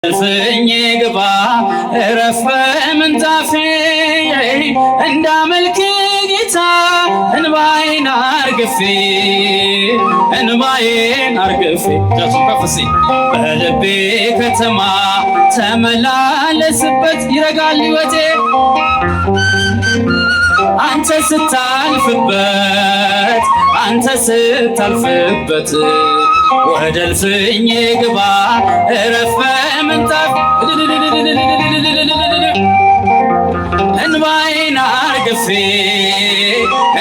እልፍኝ ግባ እረፍ ምንጣፌ እንዳመልክ ጌታ እንባዬን አርግፌ ጃሱ ከፍሲ በልቤ ከተማ ተመላለስበት ይረጋል ሕይወቴ አንተ ስታልፍበት ወደ እልፍኝ ግባ እረፍ ምንጣፍ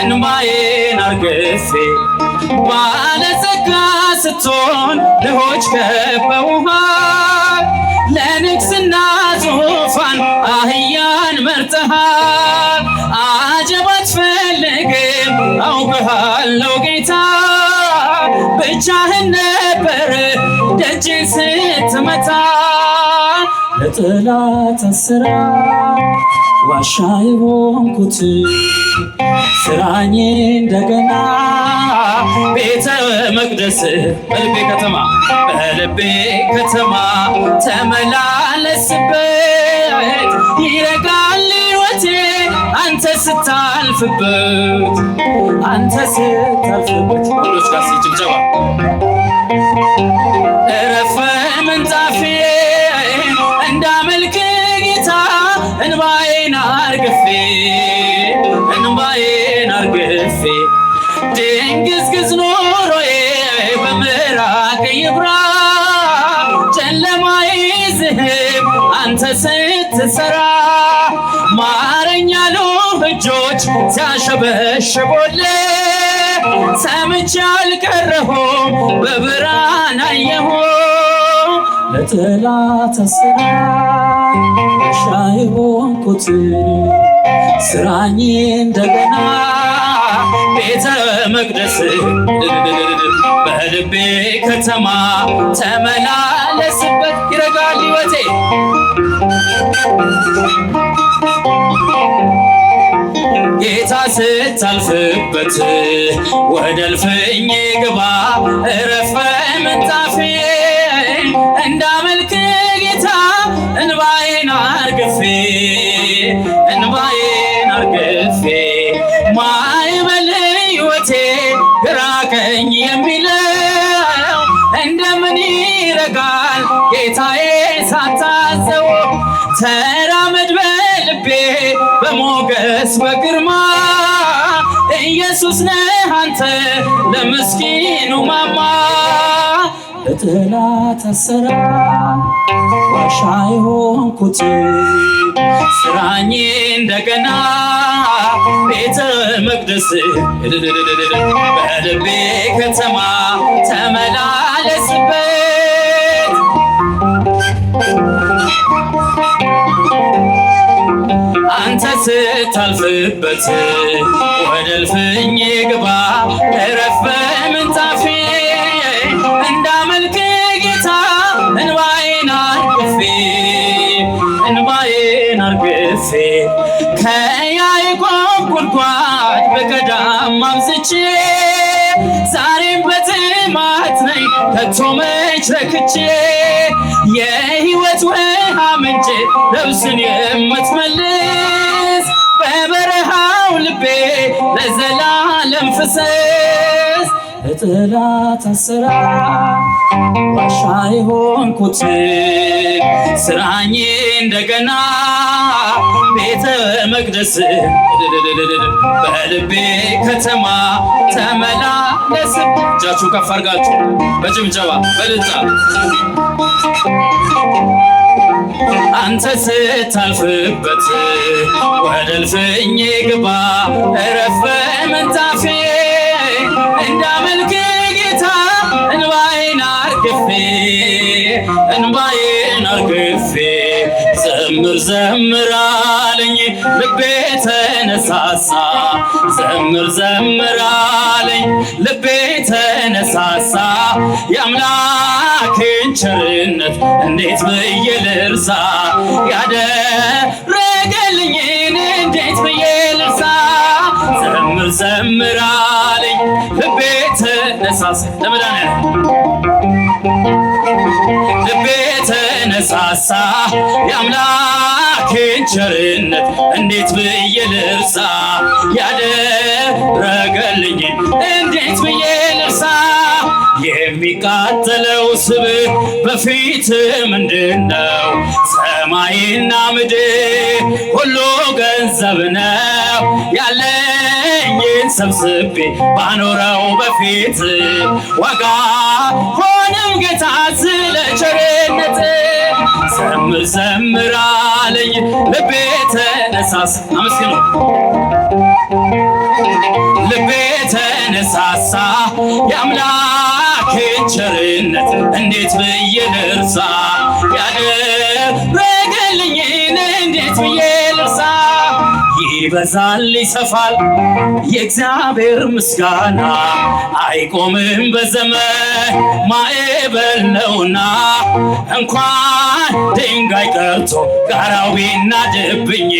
እንባዬን አርግፌ ባለጸጋ ስትሆን ድሆች ከበውሃል ለንግስና ዙፋን አህያን መርጠሃል አጀብ አትፈልግም አውቅሃለሁ ጌታ ብቻህን ነበር ደጅ ስትመታ ለጠላት አሰራር ዋሻ የሆንኩት ስራኝ እንደገና ቤተ መቅደስ በልቤ ከተማ ተመላለስበት ይረጋል ሕይወቴ አንተ ስታልፍበት ሁሎች ጋር ሲጭብጨባ እረፍ ምንጣፌ እንዳመልክ ጌታ እንባዬን አርግፌ ድንግዝግዝ ኑሮዬ በምራቅ ይብራ ጨለማዬ ይዝህብ አንተ ስትሰራ ማረኝ ያሉ እጆች ሲያሸበሽቡልህ ሰምቼ አልቀረሁም በብርሃን አየሁ ለጠላት አሰራር ዋሻ የሆንኩት ስራኝ እንደገና ቤተ መቅደስ በልቤ ከተማ ተመላለስበት ይረጋል ሕይወቴ ጌታ ስታልፍበት ወደ እልፍኝ ግባ እረፍ ምንጣፌ እንዳመልክ ጌታ እንባዬን አርግፌ ማዕበል ሕይወቴ ግራ ቀኝ የሚለው እንደምን ይረጋል ጌታዬ ሳታዘው ተራመድ በልቤ በሞገስ በግርማ ኢየሱስ ነህ አንተ ለምስኪኑ ማማ ለጠላት አሰራር ዋሻ የሆንኩት ስራኝ እንደገና ቤተ መቅደስ በልቤ ከተማ ተመላለስበት አንተ ስታልፍበት ወደ እልፍኝ ግባ እረፍ ምንጣፌ እንዳመልክ ጌታ እንባዬን አርግፌ ከያዕቆብ ጉድጓድ በገዳም አብዝቼ ዛሬም በጥማት ነኝ ከቶ መች ረክቼ የሕይወት ውሃ ምንጭ ነፍስን የምትመልስ በበረሃው ልቤ ለዘላለም ፍሰስ ለጠላት አሰራር ዋሻ የሆንኩት ስራኝ እንደገና ቤተ መቅደስ በልቤ ከተማ ተመላለስ እጃችሁ ከፍ አድርጋችሁ በጭብጨባ በልልታ አንተ ስታልፍበት ወደ እልፍኝ ግባ እረፍ ምንጣፌ እንዳመልክ ጌታ እንባዬን አርግፌ ዘምር አለኝ ልቤ ተነሳሳ ዘምር አለኝ ልቤ ተነሳሳ የአምላክን ቸርነት እንዴት ብዬ ልርሳ ያደረገልኝን እንዴት ብዬ ልርሳ ዘምር አለኝ ልቤ ተነሳሳ ለመዳን ልቤ ተነሳሳ ነሳሳ የአምላኬን ቸርነት እንዴት ብዬ ልርሳ ያደረገልኝ እንዴት ብዬ ልርሳ የሚቃጠለው ስብ በፊት ምንድነው ሰማይና ምድር ሁሉ ገንዘብ ነው ያለኝን ሰብስቤ ባኖረው በፊት ዋጋ ሆነም ጌታ ስለ ቸርነት ዘምር ዘምር አለኝ ልቤ ተነሳሳ አመስግኑ ልቤ ተነሳሳ የአምላኬን ቸርነት እንዴት ብዬ ልርሳ ያደረገልኝን እንዴት ብዬ ልርሳ ይበዛል ይሰፋል የእግዚአብሔር ምስጋና አይቆምም በዘመን ማዕበል ነውና እንኳን ድንጋይ ቀርቶ ጋራው ቢናድብኝ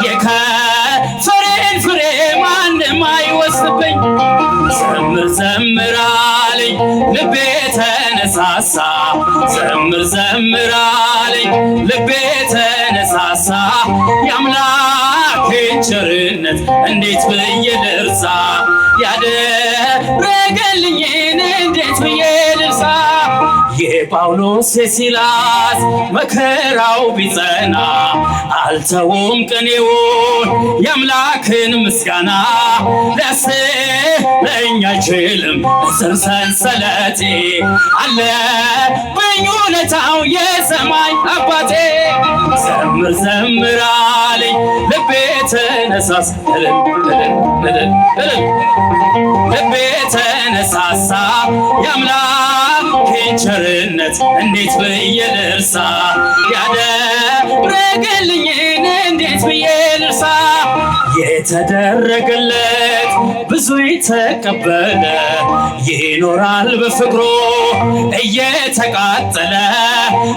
የከንፈሬን ፍሬ ማንም አይወስድብኝ ዘምር ዘምር አለኝ ልቤ ተነሳሳ ዘምር ዘምር አለኝ ልቤ ተነሳሳ የአምላኬን ቸርነት እንዴት ብዬ ልርሳ ያደረገልኝን እንዴት ብዬ ልርሳ የጳውሎስ የሲላስ መከራው ቢጸና አልተውም ቅኔውን የአምላክን ምስጋና ሊያስለኝ አይችልም እስር ሰንሰለቴ አለብኝ ውለታው የሰማይ አባቴ ዘምር ዘምር አለኝ ልቤ ተነሳሳ ልቤ ተነሳሳ የአምላኬን ቸርነት እንዴት ብዬ ልርሳ ያደረገልኝን እንዴት ብዬ ልርሳ የተደረገለት ብዙ የተቀበለ ይኖራል በፍቅሩ እየተቃጠለ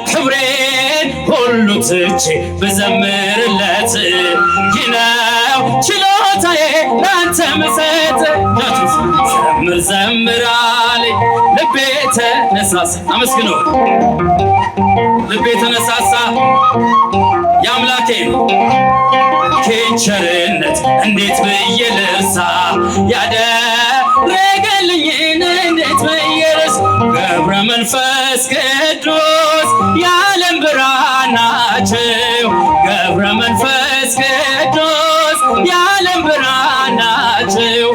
ክብሬን ሁሉ ትቼ ብዘምርለት ይነው ችሎታዬ ላንተ ምሰጥ ዘምር ዘምር አለኝ ልቤ ተነሳሳ አመስግኑ ልቤ ተነሳሳ የአምላኬን ቸርነት እንዴት ብዬ ልርሳ ያደረገልኝን እንዴት ብዬ ልርሳ ገብረ መንፈስ ቅዱስ የዓለም ብርሃን ናቸው ገብረ መንፈስ ቅዱስ የዓለም ብርሃን ናቸው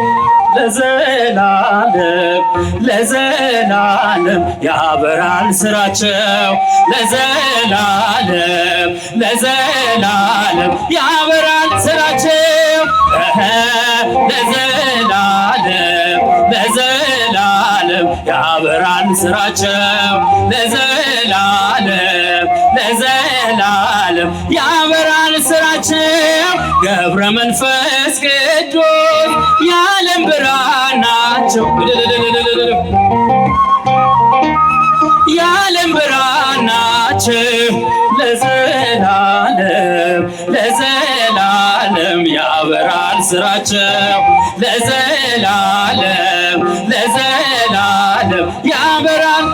ለዘላለም ለዘላለም ያበራል ስራቸው ለዘላለም ለዘላለም ያበራል ስራቸው ለዘላለም ለዘላለም ያበራል ስራቸው ለዘላለም ለዘላለም ያበራል ስራቸው ገብረ መንፈስ ቅዱስ የዓለም ብርሃን ናቸው የዓለም ብርሃን ናቸው ለዘላለም ለዘላለም ያበራል ስራቸው ለዘላለም ለዘላለም ያበራል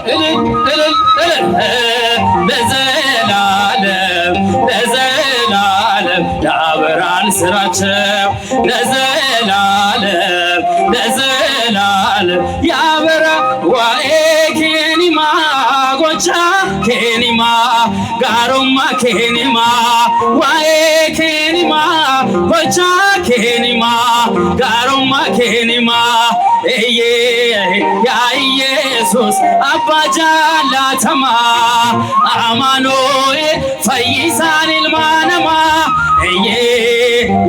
ለዘላለም ለዘላለም ያበራል ስራቸው ለዘላለም ለዘላለም ያበራል ዋኤ ኬኒማ ጎቻ ኬኒማ ጋሮማ ኬኒማ ዋኤ ኬኒማ ጎቻ ኬኒማ ጋሮማ ኬኒማ እዬ ያ ኢየሱስ አባጃላተማ አማኑኤል ፈይሳን ilmaanama እዬ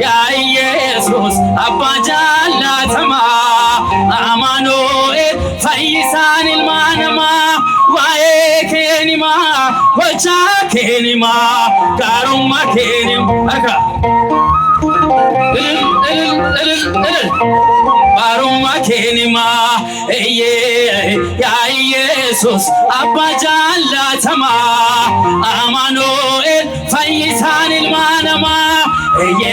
ያ ኢየሱስ አባጃላተማ አማኑኤል ፈይሳን ilmaanama ዋኤ ኬኒማ ጎቻ ኬኒማ ጋሮማ ኬኒማ አካ ባሮማ ኬኒማ እዬ ያ ኢየሱስ አባጃላተማ አማኑኤል ፈይሳን ilmaanama እዬ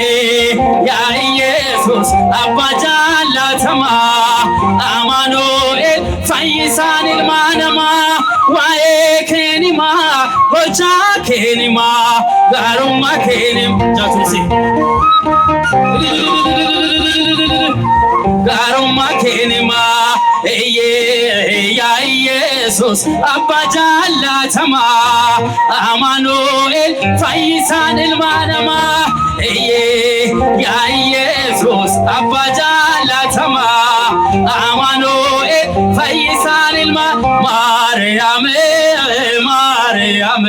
ያ ኢየሱስ አባጃላተማ አማኑኤል ፈይሳን ilmaanama ዋኤ ኬኒማ ጎቻ Abacha kenima garuma kenim jatusi garuma kenima ya Jesus abajalla tama Amanuel Faisan ilmanama ya Jesus abajalla tama Amanuel Faisan ilma Maryam Maryam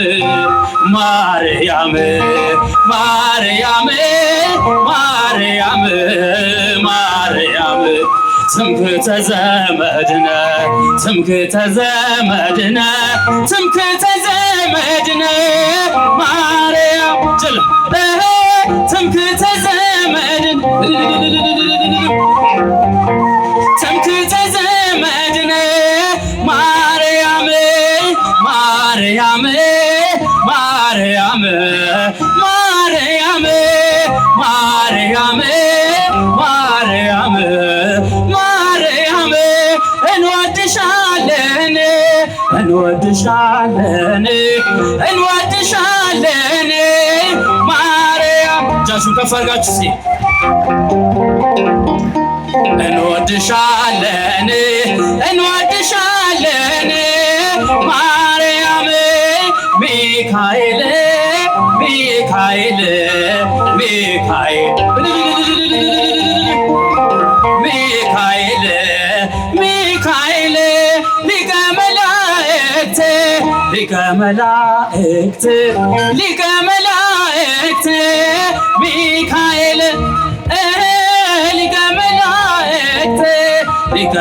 Maryam Maryam Maryam Maryam ትምክህተ ዘመድነ ትምክህተ ዘመድነ ትምክህተ ዘመድነ ማርያም ጭል ትምክህተ ዘመድነ ትምክህተ ዘመድነ ማርያም ማርያም ማርያም ማርያም ማርያም ማርያም ማርያም እንወድሻለን እንወድሻለን እንወድሻለን ማርያም እጃችሁን ከፍ አድርጋችሁ እስኪ እንወድሻለን እንወድሻለን ማርያም ሚካኤል ሚካኤል ሚካኤል ሚካኤል ሚካኤል ሊቀ መላእክት ሊቀ መላእክት ሊቀ መላእክት ሚካኤል ሊቀ መላእክት ሊቀ